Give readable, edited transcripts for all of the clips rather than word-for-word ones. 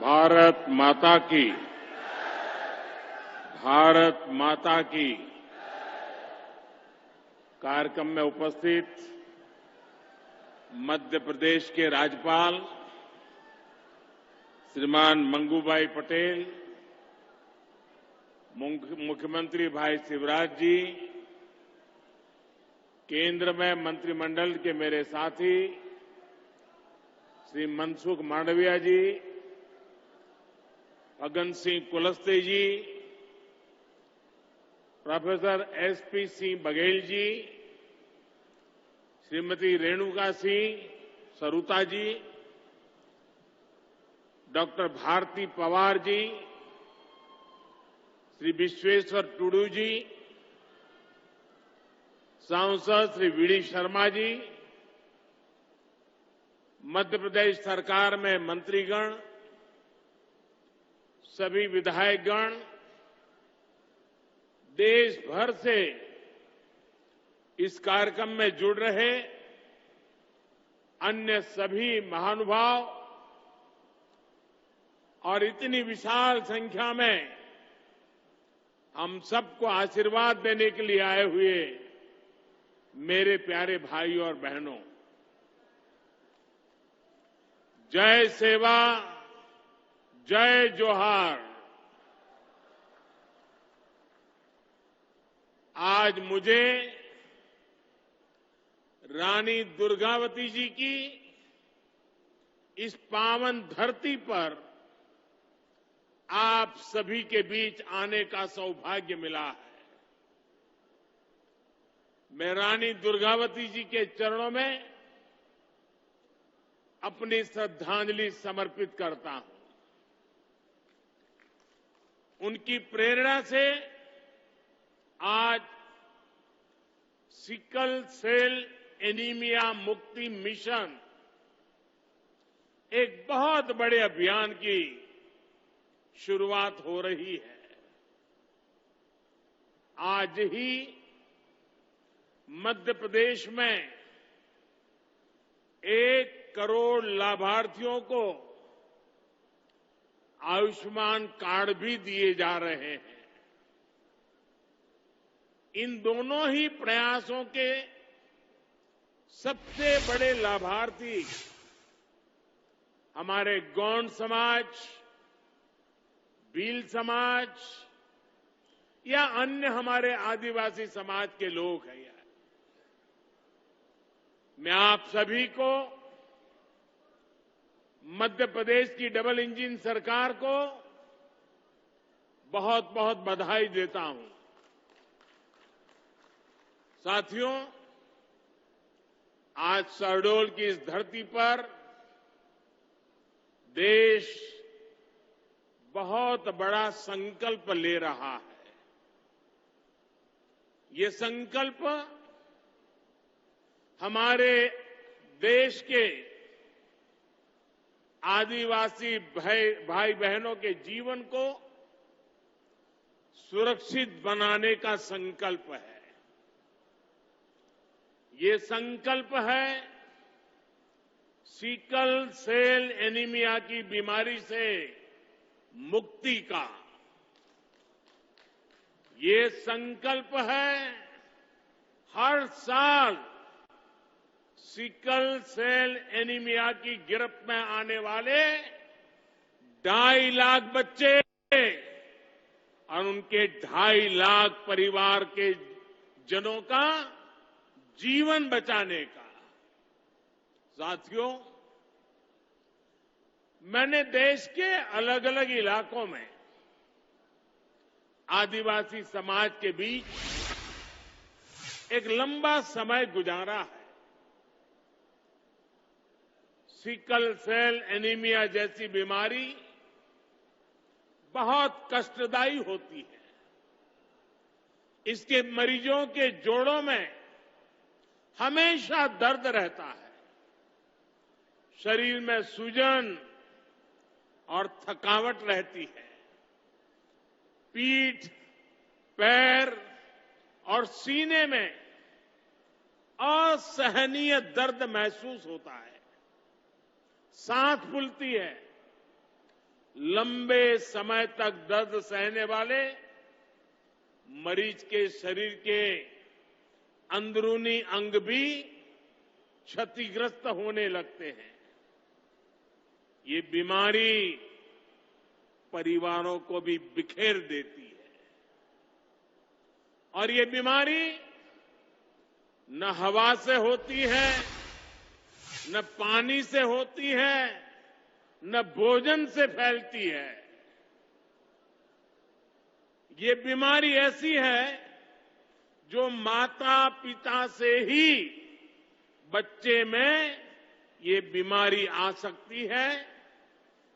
भारत माता की, भारत माता की। कार्यक्रम में उपस्थित मध्य प्रदेश के राज्यपाल श्रीमान मंगूभाई पटेल, मुख्यमंत्री भाई शिवराज जी, केंद्र में मंत्रिमंडल के मेरे साथी श्री मनसुख मांडविया जी, फग्गन सिंह कुलस्ते जी, प्रोफेसर एसपी सिंह बघेल जी, श्रीमती रेणुका सिंह सरूता जी, डॉक्टर भारती पवार जी, श्री विश्वेश्वर टुडू जी, सांसद श्री वीडी शर्मा जी, मध्य प्रदेश सरकार में मंत्रीगण, सभी विधायकगण, देश भर से इस कार्यक्रम में जुड़ रहे अन्य सभी महानुभाव और इतनी विशाल संख्या में हम सबको आशीर्वाद देने के लिए आए हुए मेरे प्यारे भाइयों और बहनों, जय सेवा, जय जोहार। आज मुझे रानी दुर्गावती जी की इस पावन धरती पर आप सभी के बीच आने का सौभाग्य मिला है। मैं रानी दुर्गावती जी के चरणों में अपनी श्रद्धांजलि समर्पित करता हूं। उनकी प्रेरणा से आज सिकल सेल एनीमिया मुक्ति मिशन एक बहुत बड़े अभियान की शुरुआत हो रही है। आज ही मध्य प्रदेश में 1 करोड़ लाभार्थियों को आयुष्मान कार्ड भी दिए जा रहे हैं। इन दोनों ही प्रयासों के सबसे बड़े लाभार्थी हमारे गौंड समाज, भील समाज या अन्य हमारे आदिवासी समाज के लोग हैं। मैं आप सभी को, मध्य प्रदेश की डबल इंजन सरकार को बहुत बहुत बधाई देता हूं। साथियों, आज शहडोल की इस धरती पर देश बहुत बड़ा संकल्प ले रहा है। ये संकल्प हमारे देश के आदिवासी भाई बहनों के जीवन को सुरक्षित बनाने का संकल्प है। ये संकल्प है सिकल सेल एनीमिया की बीमारी से मुक्ति का। ये संकल्प है हर साल सिकल सेल एनीमिया की गिरफ्त में आने वाले 2.5 लाख बच्चे और उनके 2.5 लाख परिवार के जनों का जीवन बचाने का। साथियों, मैंने देश के अलग अलग इलाकों में आदिवासी समाज के बीच एक लंबा समय गुजारा है। सिकल सेल एनीमिया जैसी बीमारी बहुत कष्टदायी होती है। इसके मरीजों के जोड़ों में हमेशा दर्द रहता है। शरीर में सूजन और थकावट रहती है। पीठ, पैर और सीने में असहनीय दर्द महसूस होता है। सांस फूलती है, लंबे समय तक दर्द सहने वाले मरीज के शरीर के अंदरूनी अंग भी क्षतिग्रस्त होने लगते हैं। ये बीमारी परिवारों को भी बिखेर देती है और ये बीमारी न हवा से होती है, न पानी से होती है, न भोजन से फैलती है। ये बीमारी ऐसी है जो माता पिता से ही बच्चे में ये बीमारी आ सकती है।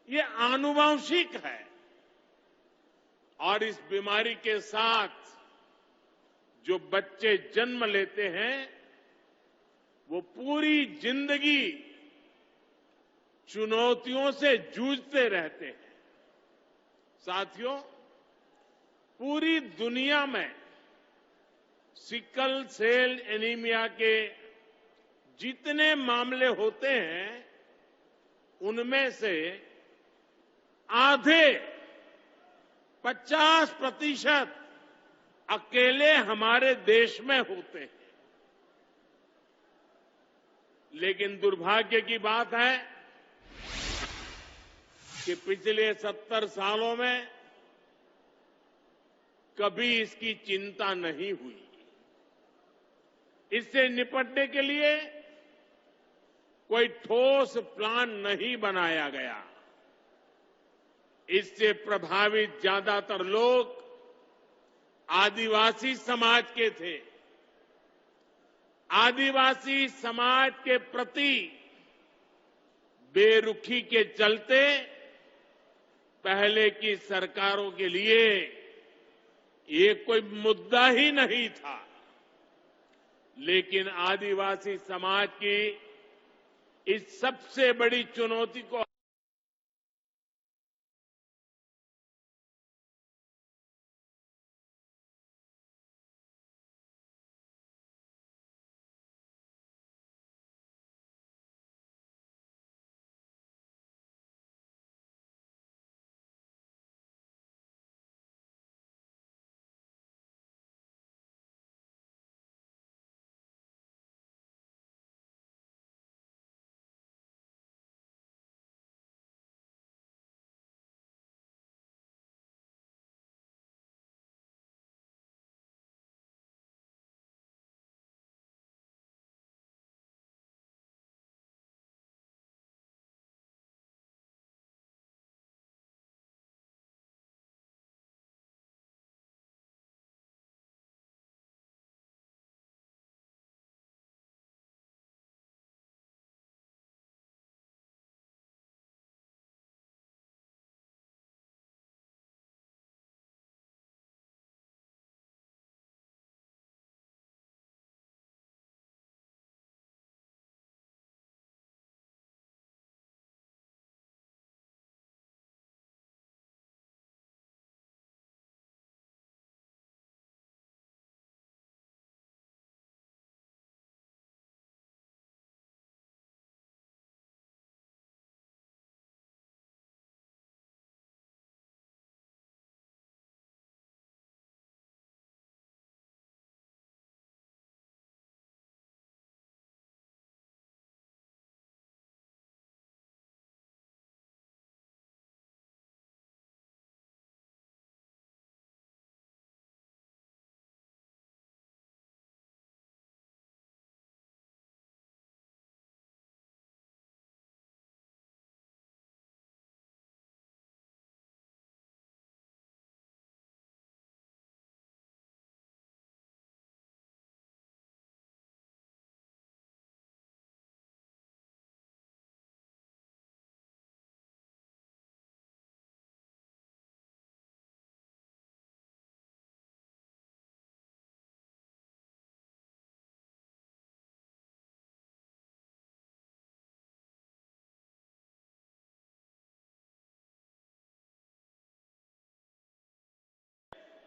ये आनुवंशिक है और इस बीमारी के साथ जो बच्चे जन्म लेते हैं वो पूरी जिंदगी चुनौतियों से जूझते रहते हैं। साथियों, पूरी दुनिया में सिकल सेल एनीमिया के जितने मामले होते हैं उनमें से आधे 50% अकेले हमारे देश में होते हैं। लेकिन दुर्भाग्य की बात है कि पिछले 70 सालों में कभी इसकी चिंता नहीं हुई। इससे निपटने के लिए कोई ठोस प्लान नहीं बनाया गया। इससे प्रभावित ज्यादातर लोग आदिवासी समाज के थे। आदिवासी समाज के प्रति बेरुखी के चलते पहले की सरकारों के लिए ये कोई मुद्दा ही नहीं था। लेकिन आदिवासी समाज की इस सबसे बड़ी चुनौती को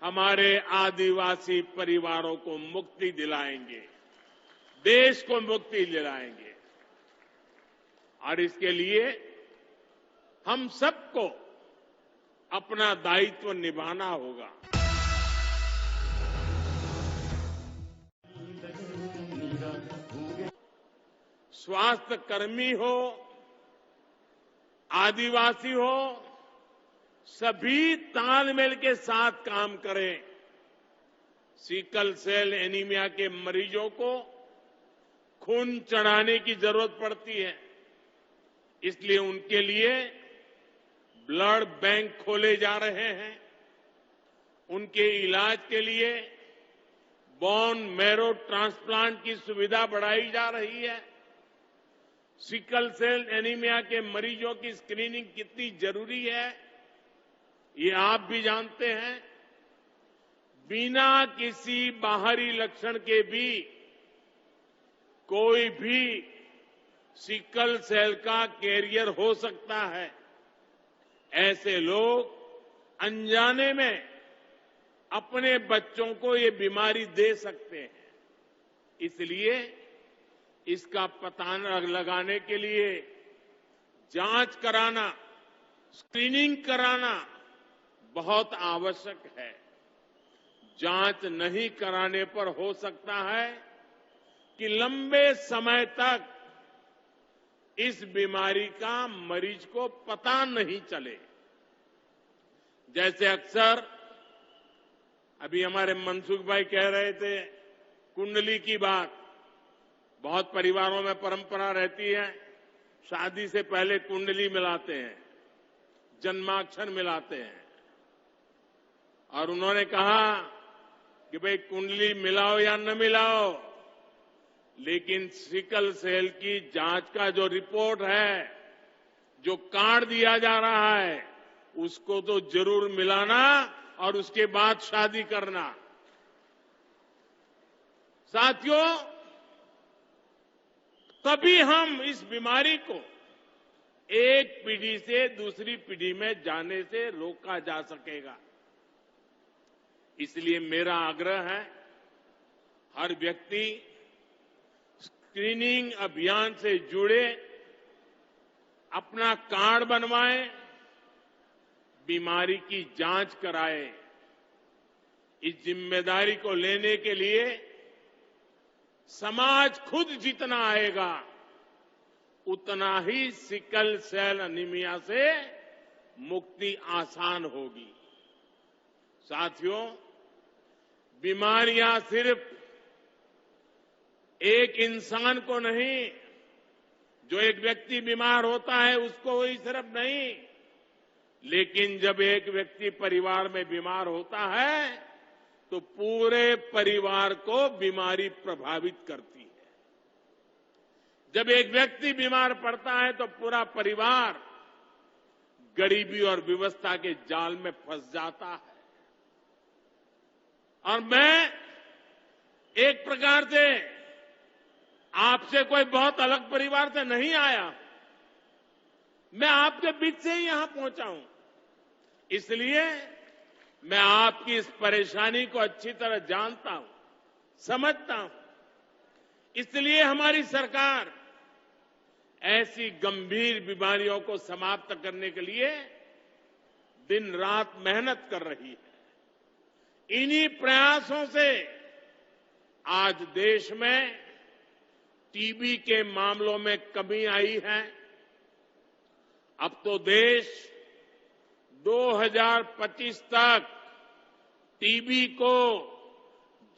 हमारे आदिवासी परिवारों को मुक्ति दिलाएंगे, देश को मुक्ति दिलाएंगे। और इसके लिए हम सबको अपना दायित्व निभाना होगा। स्वास्थ्य कर्मी हो, आदिवासी हो, सभी तालमेल के साथ काम करें। सिकल सेल एनीमिया के मरीजों को खून चढ़ाने की जरूरत पड़ती है, इसलिए उनके लिए ब्लड बैंक खोले जा रहे हैं। उनके इलाज के लिए बोन मैरो ट्रांसप्लांट की सुविधा बढ़ाई जा रही है। सिकल सेल एनीमिया के मरीजों की स्क्रीनिंग कितनी जरूरी है, ये आप भी जानते हैं। बिना किसी बाहरी लक्षण के भी कोई भी सिकल सेल का कैरियर हो सकता है। ऐसे लोग अनजाने में अपने बच्चों को ये बीमारी दे सकते हैं। इसलिए इसका पता लगाने के लिए जांच कराना, स्क्रीनिंग कराना बहुत आवश्यक है। जांच नहीं कराने पर हो सकता है कि लंबे समय तक इस बीमारी का मरीज को पता नहीं चले। जैसे अक्सर अभी हमारे मनसुख भाई कह रहे थे, कुंडली की बात। बहुत परिवारों में परंपरा रहती है, शादी से पहले कुंडली मिलाते हैं, जन्माक्षर मिलाते हैं। और उन्होंने कहा कि भाई कुंडली मिलाओ या न मिलाओ, लेकिन सिकल सेल की जांच का जो रिपोर्ट है, जो कार्ड दिया जा रहा है, उसको तो जरूर मिलाना और उसके बाद शादी करना। साथियों, तभी हम इस बीमारी को एक पीढ़ी से दूसरी पीढ़ी में जाने से रोका जा सकेगा। इसलिए मेरा आग्रह है, हर व्यक्ति स्क्रीनिंग अभियान से जुड़े, अपना कार्ड बनवाए, बीमारी की जांच कराए। इस जिम्मेदारी को लेने के लिए समाज खुद जितना आएगा, उतना ही सिकल सेल एनीमिया से मुक्ति आसान होगी। साथियों, बीमारियां सिर्फ एक इंसान को नहीं, जो एक व्यक्ति बीमार होता है उसको ही सिर्फ नहीं, लेकिन जब एक व्यक्ति परिवार में बीमार होता है तो पूरे परिवार को बीमारी प्रभावित करती है। जब एक व्यक्ति बीमार पड़ता है तो पूरा परिवार गरीबी और विवशता के जाल में फंस जाता है। और मैं एक प्रकार से आपसे कोई बहुत अलग परिवार से नहीं आया, मैं आपके बीच से ही यहां पहुंचा हूं। इसलिए मैं आपकी इस परेशानी को अच्छी तरह जानता हूं, समझता हूं। इसलिए हमारी सरकार ऐसी गंभीर बीमारियों को समाप्त करने के लिए दिन रात मेहनत कर रही है। इन्हीं प्रयासों से आज देश में टीबी के मामलों में कमी आई है। अब तो देश 2025 तक टीबी को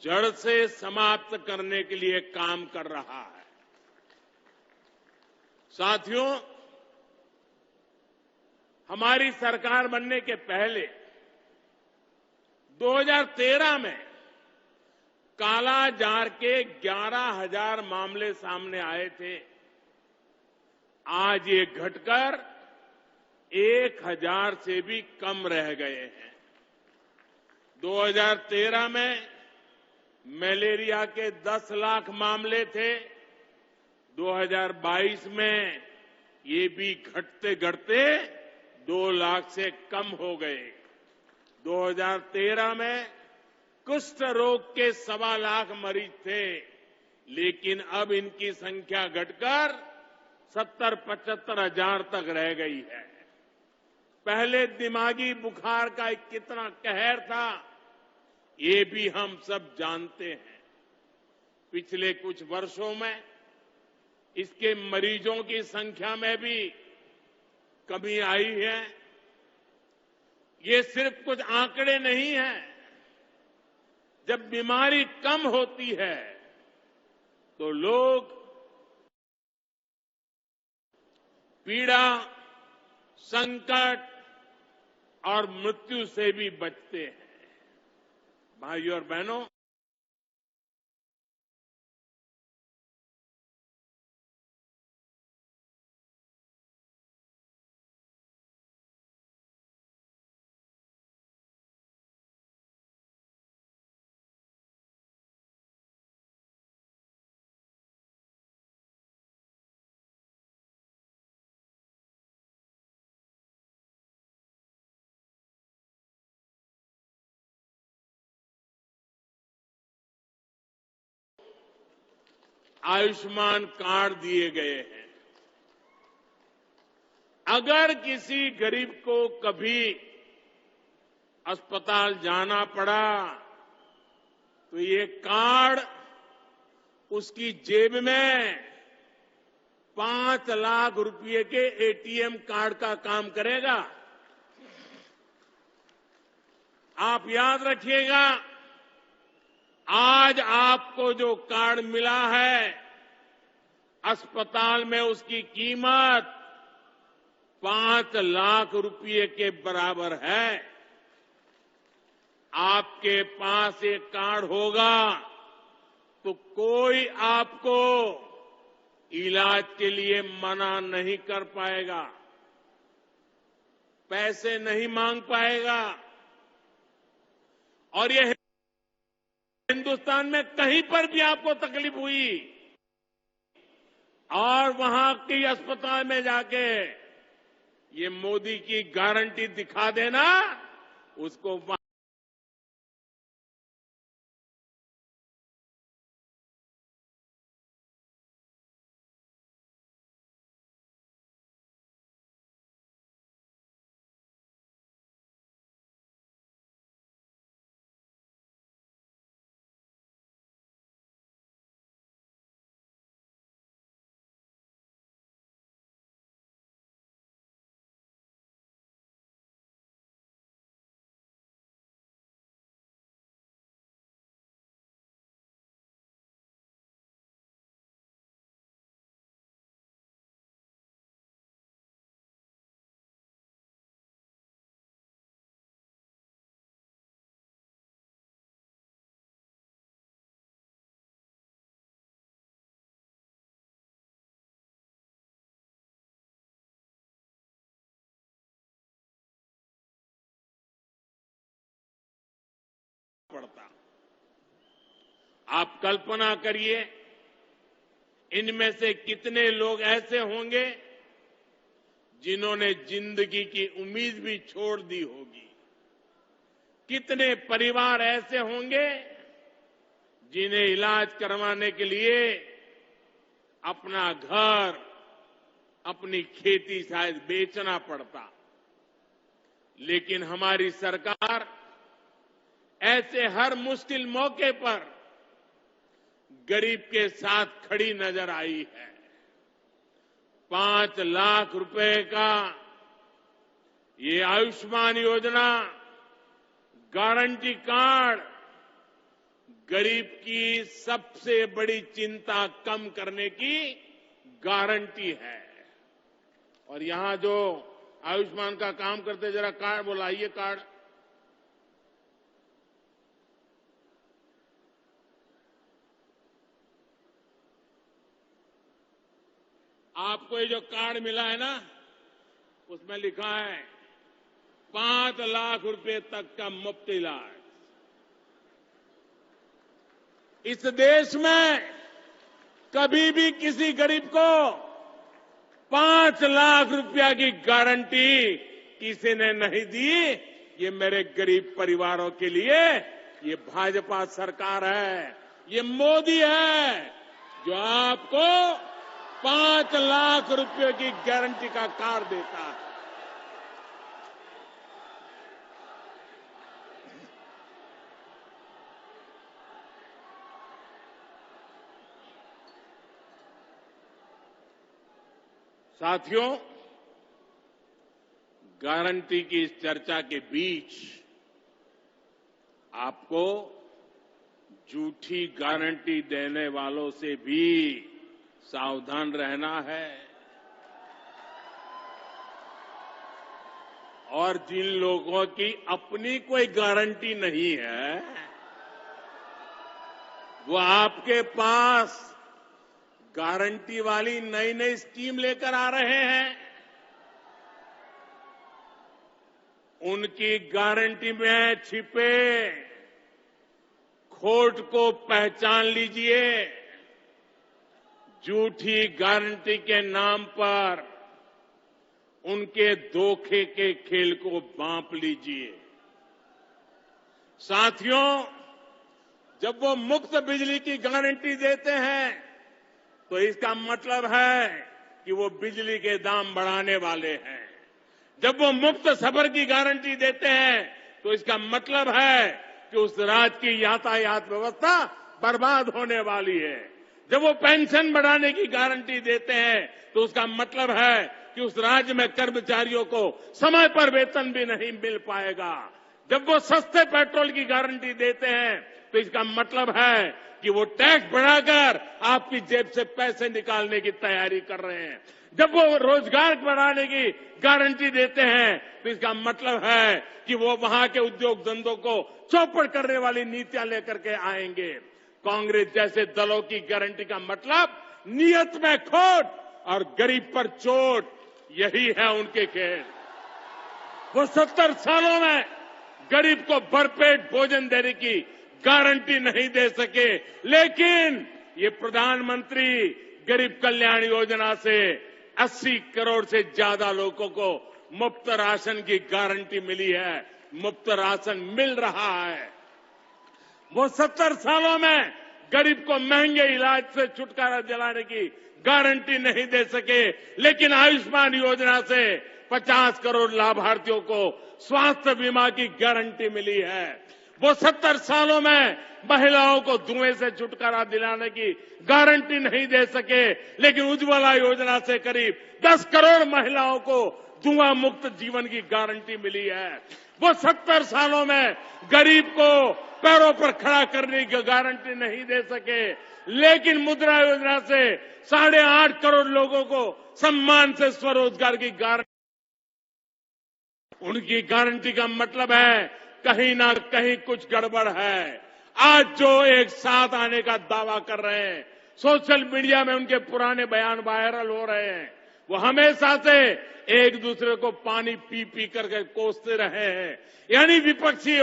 जड़ से समाप्त करने के लिए काम कर रहा है। साथियों, हमारी सरकार बनने के पहले 2013 में कालाजार के 11,000 मामले सामने आए थे। आज ये घटकर 1,000 से भी कम रह गए हैं। 2013 में मलेरिया के 10 लाख मामले थे। 2022 में ये भी घटते घटते 2 लाख से कम हो गए। 2013 में कुष्ठ रोग के 1.25 लाख मरीज थे, लेकिन अब इनकी संख्या घटकर 70-75 हजार तक रह गई है। पहले दिमागी बुखार का एक कितना कहर था, ये भी हम सब जानते हैं। पिछले कुछ वर्षों में इसके मरीजों की संख्या में भी कमी आई है। ये सिर्फ कुछ आंकड़े नहीं हैं। जब बीमारी कम होती है तो लोग पीड़ा, संकट और मृत्यु से भी बचते हैं। भाइयों और बहनों, आयुष्मान कार्ड दिए गए हैं। अगर किसी गरीब को कभी अस्पताल जाना पड़ा तो ये कार्ड उसकी जेब में 5 लाख रुपए के एटीएम कार्ड का काम करेगा। आप याद रखिएगा, आज आपको जो कार्ड मिला है, अस्पताल में उसकी कीमत 5 लाख रुपए के बराबर है। आपके पास एक कार्ड होगा तो कोई आपको इलाज के लिए मना नहीं कर पाएगा, पैसे नहीं मांग पाएगा। और ये हिंदुस्तान में कहीं पर भी आपको तकलीफ हुई और वहां के अस्पताल में जाके ये मोदी की गारंटी दिखा देना, उसको पड़ता। आप कल्पना करिए, इनमें से कितने लोग ऐसे होंगे जिन्होंने जिंदगी की उम्मीद भी छोड़ दी होगी। कितने परिवार ऐसे होंगे जिन्हें इलाज करवाने के लिए अपना घर, अपनी खेती शायद बेचना पड़ता। लेकिन हमारी सरकार ऐसे हर मुश्किल मौके पर गरीब के साथ खड़ी नजर आई है। 5 लाख रुपए का ये आयुष्मान योजना गारंटी कार्ड गरीब की सबसे बड़ी चिंता कम करने की गारंटी है। और यहां जो आयुष्मान का काम करते, जरा कार्ड बुलाइए, कार्ड। आपको ये जो कार्ड मिला है ना, उसमें लिखा है 5 लाख रुपए तक का मुफ्त इलाज। इस देश में कभी भी किसी गरीब को 5 लाख रुपया की गारंटी किसी ने नहीं दी। ये मेरे गरीब परिवारों के लिए ये भाजपा सरकार है, ये मोदी है जो आपको 5 लाख रुपए की गारंटी का कार्ड देता है। साथियों, गारंटी की इस चर्चा के बीच आपको झूठी गारंटी देने वालों से भी सावधान रहना है और जिन लोगों की अपनी कोई गारंटी नहीं है वो आपके पास गारंटी वाली नई नई स्कीम लेकर आ रहे हैं। उनकी गारंटी में छिपे खोट को पहचान लीजिए। झूठी गारंटी के नाम पर उनके धोखे के खेल को भांप लीजिए। साथियों, जब वो मुफ्त बिजली की गारंटी देते हैं तो इसका मतलब है कि वो बिजली के दाम बढ़ाने वाले हैं। जब वो मुफ्त सफर की गारंटी देते हैं तो इसका मतलब है कि उस राज्य की यातायात व्यवस्था बर्बाद होने वाली है। जब वो पेंशन बढ़ाने की गारंटी देते हैं तो उसका मतलब है कि उस राज्य में कर्मचारियों को समय पर वेतन भी नहीं मिल पाएगा। जब वो सस्ते पेट्रोल की गारंटी देते हैं तो इसका मतलब है कि वो टैक्स बढ़ाकर आपकी जेब से पैसे निकालने की तैयारी कर रहे हैं। जब वो रोजगार बढ़ाने की गारंटी देते हैं तो इसका मतलब है कि वो वहां के उद्योग धंधों को चौपट करने वाली नीतियां लेकर के आएंगे। कांग्रेस जैसे दलों की गारंटी का मतलब नियत में खोट और गरीब पर चोट, यही है उनके खेल। वो 70 सालों में गरीब को भरपेट भोजन देने की गारंटी नहीं दे सके, लेकिन ये प्रधानमंत्री गरीब कल्याण योजना से 80 करोड़ से ज्यादा लोगों को मुफ्त राशन की गारंटी मिली है। मुफ्त राशन मिल रहा है। वो 70 सालों में गरीब को महंगे इलाज से छुटकारा दिलाने की गारंटी नहीं दे सके, लेकिन आयुष्मान योजना से 50 करोड़ लाभार्थियों को स्वास्थ्य बीमा की गारंटी मिली है। वो 70 सालों में महिलाओं को धुएं से छुटकारा दिलाने की गारंटी नहीं दे सके, लेकिन उज्ज्वला योजना से करीब 10 करोड़ महिलाओं को धुआं मुक्त जीवन की गारंटी मिली है। वो 70 सालों में गरीब को पैरों पर खड़ा करने की गारंटी नहीं दे सके, लेकिन मुद्रा योजना से 8.5 करोड़ लोगों को सम्मान से स्वरोजगार की गारंटी। उनकी गारंटी का मतलब है कहीं ना कहीं कुछ गड़बड़ है। आज जो एक साथ आने का दावा कर रहे हैं, सोशल मीडिया में उनके पुराने बयान वायरल हो रहे हैं। वो हमेशा से एक दूसरे को पानी पी पी करके कोसते रहे हैं। यानी विपक्षी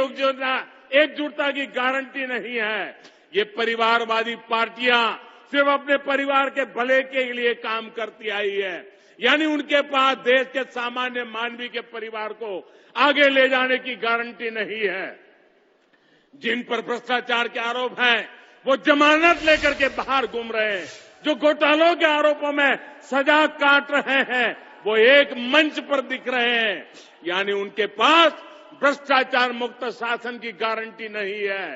एकजुटता की गारंटी नहीं है। ये परिवारवादी पार्टियां सिर्फ अपने परिवार के भले के लिए काम करती आई है। यानी उनके पास देश के सामान्य मानवीय के परिवार को आगे ले जाने की गारंटी नहीं है। जिन पर भ्रष्टाचार के आरोप हैं, वो जमानत लेकर के बाहर घूम रहे हैं। जो घोटालों के आरोपों में सजा काट रहे हैं, वो एक मंच पर दिख रहे हैं। यानी उनके पास भ्रष्टाचार मुक्त शासन की गारंटी नहीं है।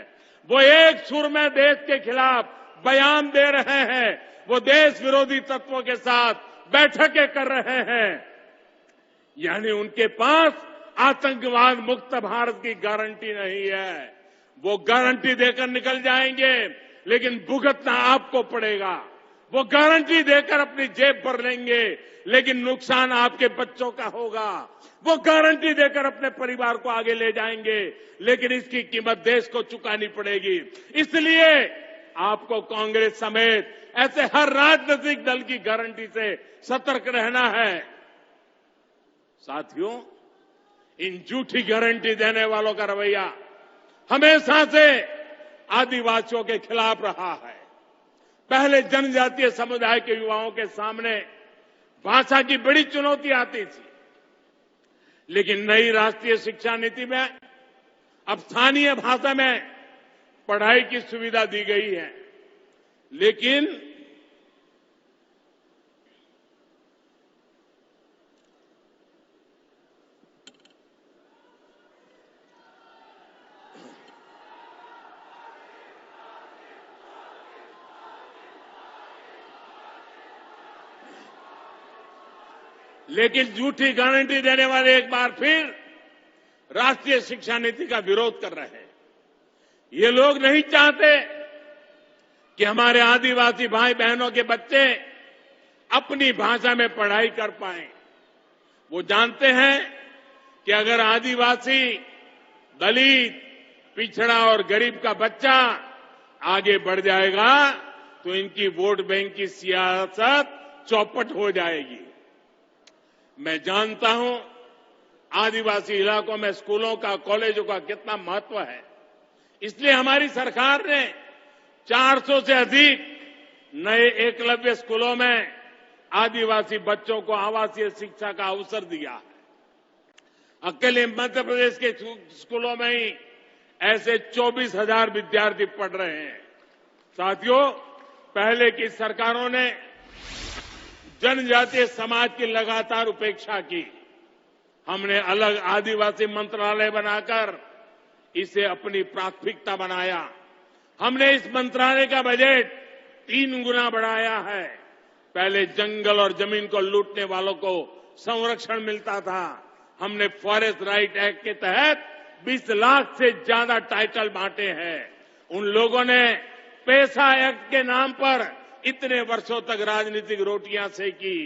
वो एक सुर में देश के खिलाफ बयान दे रहे हैं। वो देश विरोधी तत्वों के साथ बैठकें कर रहे हैं। यानी उनके पास आतंकवाद मुक्त भारत की गारंटी नहीं है। वो गारंटी देकर निकल जाएंगे, लेकिन भुगतना आपको पड़ेगा। वो गारंटी देकर अपनी जेब भर लेंगे, लेकिन नुकसान आपके बच्चों का होगा। वो गारंटी देकर अपने परिवार को आगे ले जाएंगे, लेकिन इसकी कीमत देश को चुकानी पड़ेगी। इसलिए आपको कांग्रेस समेत ऐसे हर राजनीतिक दल की गारंटी से सतर्क रहना है। साथियों, इन झूठी गारंटी देने वालों का रवैया हमेशा से आदिवासियों के खिलाफ रहा है। पहले जनजातीय समुदाय के युवाओं के सामने भाषा की बड़ी चुनौती आती थी, लेकिन नई राष्ट्रीय शिक्षा नीति में अब स्थानीय भाषा में पढ़ाई की सुविधा दी गई है। लेकिन लेकिन झूठी गारंटी देने वाले एक बार फिर राष्ट्रीय शिक्षा नीति का विरोध कर रहे हैं। ये लोग नहीं चाहते कि हमारे आदिवासी भाई बहनों के बच्चे अपनी भाषा में पढ़ाई कर पाएं। वो जानते हैं कि अगर आदिवासी, दलित, पिछड़ा और गरीब का बच्चा आगे बढ़ जाएगा तो इनकी वोट बैंक की सियासत चौपट हो जाएगी। मैं जानता हूं आदिवासी इलाकों में स्कूलों का, कॉलेजों का कितना महत्व है। इसलिए हमारी सरकार ने 400 से अधिक नए एकलव्य स्कूलों में आदिवासी बच्चों को आवासीय शिक्षा का अवसर दिया है। अकेले मध्य प्रदेश के स्कूलों में ही ऐसे 24,000 विद्यार्थी पढ़ रहे हैं। साथियों, पहले की सरकारों ने जनजातीय समाज की लगातार उपेक्षा की। हमने अलग आदिवासी मंत्रालय बनाकर इसे अपनी प्राथमिकता बनाया। हमने इस मंत्रालय का बजट 3 गुना बढ़ाया है। पहले जंगल और जमीन को लूटने वालों को संरक्षण मिलता था। हमने फॉरेस्ट राइट एक्ट के तहत 20 लाख से ज्यादा टाइटल बांटे हैं। उन लोगों ने पैसा एक्ट के नाम पर इतने वर्षों तक राजनीतिक रोटियां सेकी,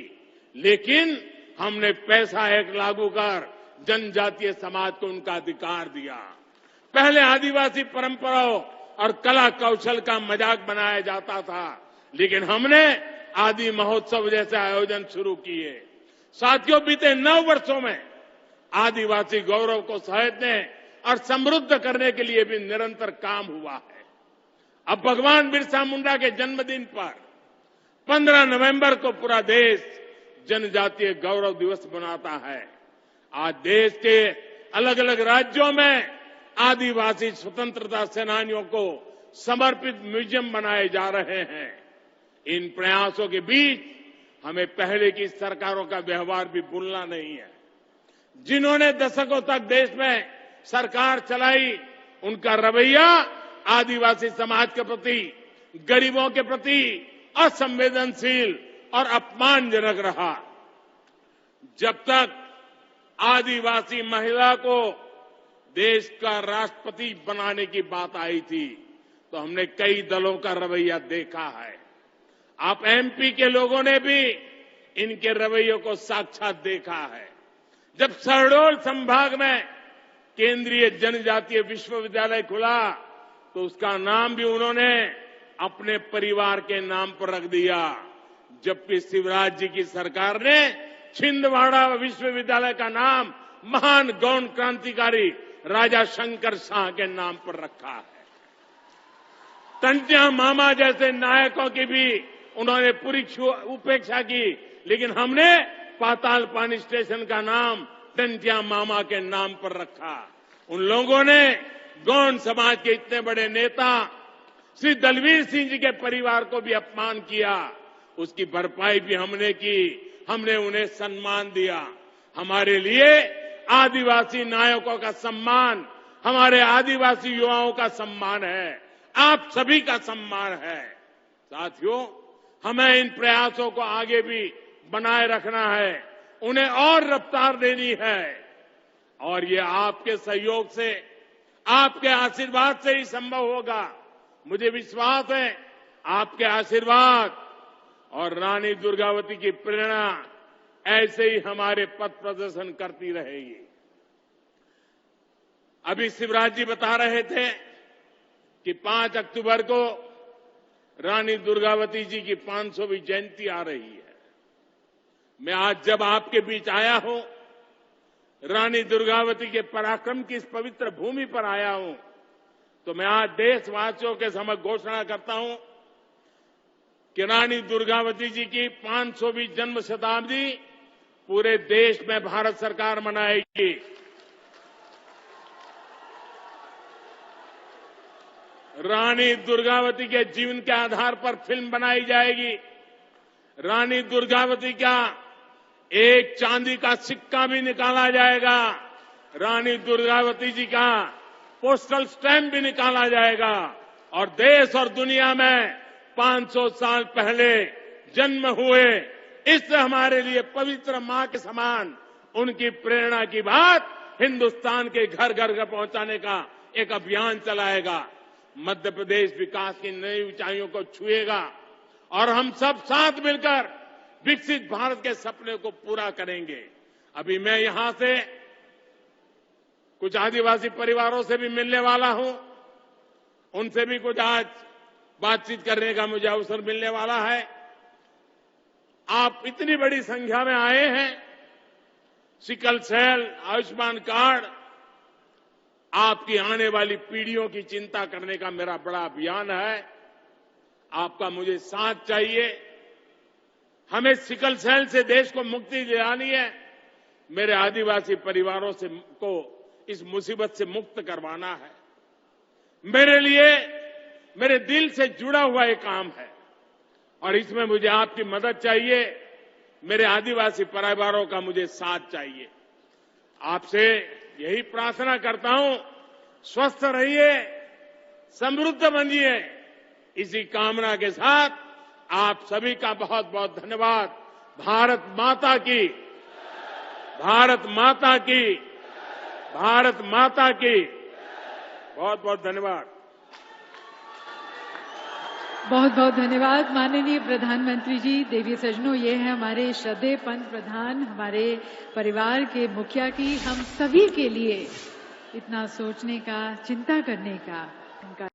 लेकिन हमने पैसा एक्ट लागू कर जनजातीय समाज को उनका अधिकार दिया। पहले आदिवासी परंपराओं और कला कौशल का मजाक बनाया जाता था, लेकिन हमने आदि महोत्सव जैसे आयोजन शुरू किए। साथियों, बीते 9 वर्षों में आदिवासी गौरव को सहेजने और समृद्ध करने के लिए भी निरंतर काम हुआ है। अब भगवान बिरसा मुंडा के जन्मदिन पर 15 नवंबर को पूरा देश जनजातीय गौरव दिवस मनाता है। आज देश के अलग अलग राज्यों में आदिवासी स्वतंत्रता सेनानियों को समर्पित म्यूजियम बनाए जा रहे हैं। इन प्रयासों के बीच हमें पहले की सरकारों का व्यवहार भी भूलना नहीं है। जिन्होंने दशकों तक देश में सरकार चलाई, उनका रवैया आदिवासी समाज के प्रति, गरीबों के प्रति असंवेदनशील और अपमानजनक रहा। जब तक आदिवासी महिला को देश का राष्ट्रपति बनाने की बात आई थी, तो हमने कई दलों का रवैया देखा है। आप एमपी के लोगों ने भी इनके रवैयों को साक्षात देखा है। जब शहडोल संभाग में केंद्रीय जनजातीय विश्वविद्यालय खुला, तो उसका नाम भी उन्होंने अपने परिवार के नाम पर रख दिया। जबकि शिवराज जी की सरकार ने छिंदवाड़ा विश्वविद्यालय का नाम महान गौण क्रांतिकारी राजा शंकर शाह के नाम पर रखा है। टंटिया मामा जैसे नायकों की भी उन्होंने पूरी उपेक्षा की, लेकिन हमने पाताल पानी स्टेशन का नाम टंटिया मामा के नाम पर रखा। उन लोगों ने गौंड समाज के इतने बड़े नेता श्री दलवीर सिंह जी के परिवार को भी अपमान किया। उसकी भरपाई भी हमने की। हमने उन्हें सम्मान दिया। हमारे लिए आदिवासी नायकों का सम्मान हमारे आदिवासी युवाओं का सम्मान है, आप सभी का सम्मान है। साथियों, हमें इन प्रयासों को आगे भी बनाए रखना है, उन्हें और रफ्तार देनी है। और ये आपके सहयोग से, आपके आशीर्वाद से ही संभव होगा। मुझे विश्वास है आपके आशीर्वाद और रानी दुर्गावती की प्रेरणा ऐसे ही हमारे पथ प्रदर्शन करती रहेगी। अभी शिवराज जी बता रहे थे कि 5 अक्टूबर को रानी दुर्गावती जी की 500वीं जयंती आ रही है। मैं आज जब आपके बीच आया हूं, रानी दुर्गावती के पराक्रम की इस पवित्र भूमि पर आया हूं, तो मैं आज देशवासियों के समक्ष घोषणा करता हूं कि रानी दुर्गावती जी की 500वीं जन्म शताब्दी पूरे देश में भारत सरकार मनाएगी। रानी दुर्गावती के जीवन के आधार पर फिल्म बनाई जाएगी। रानी दुर्गावती का एक चांदी का सिक्का भी निकाला जाएगा। रानी दुर्गावती जी का पोस्टल स्टैंप भी निकाला जाएगा और देश और दुनिया में 500 साल पहले जन्म हुए इससे हमारे लिए पवित्र मां के समान उनकी प्रेरणा की बात हिंदुस्तान के घर घर पहुंचाने का एक अभियान चलाएगा। मध्य प्रदेश विकास की नई ऊंचाइयों को छुएगा और हम सब साथ मिलकर विकसित भारत के सपने को पूरा करेंगे। अभी मैं यहां से कुछ आदिवासी परिवारों से भी मिलने वाला हूं, उनसे भी कुछ आज बातचीत करने का मुझे अवसर मिलने वाला है। आप इतनी बड़ी संख्या में आए हैं। सिकल सेल, आयुष्मान कार्ड, आपकी आने वाली पीढ़ियों की चिंता करने का मेरा बड़ा अभियान है। आपका मुझे साथ चाहिए। हमें सिकल सेल से देश को मुक्ति दिलानी है। मेरे आदिवासी परिवारों से को इस मुसीबत से मुक्त करवाना है। मेरे लिए मेरे दिल से जुड़ा हुआ एक काम है और इसमें मुझे आपकी मदद चाहिए। मेरे आदिवासी परिवारों का मुझे साथ चाहिए। आपसे यही प्रार्थना करता हूं, स्वस्थ रहिए, समृद्ध बनिए। इसी कामना के साथ आप सभी का बहुत बहुत धन्यवाद। भारत माता की, भारत माता की, भारत माता की बहुत बहुत धन्यवाद। बहुत बहुत धन्यवाद माननीय प्रधानमंत्री जी। देवी सज्जनों, ये है हमारे श्रद्धेय पंत प्रधान, हमारे परिवार के मुखिया की हम सभी के लिए इतना सोचने का, चिंता करने का उनका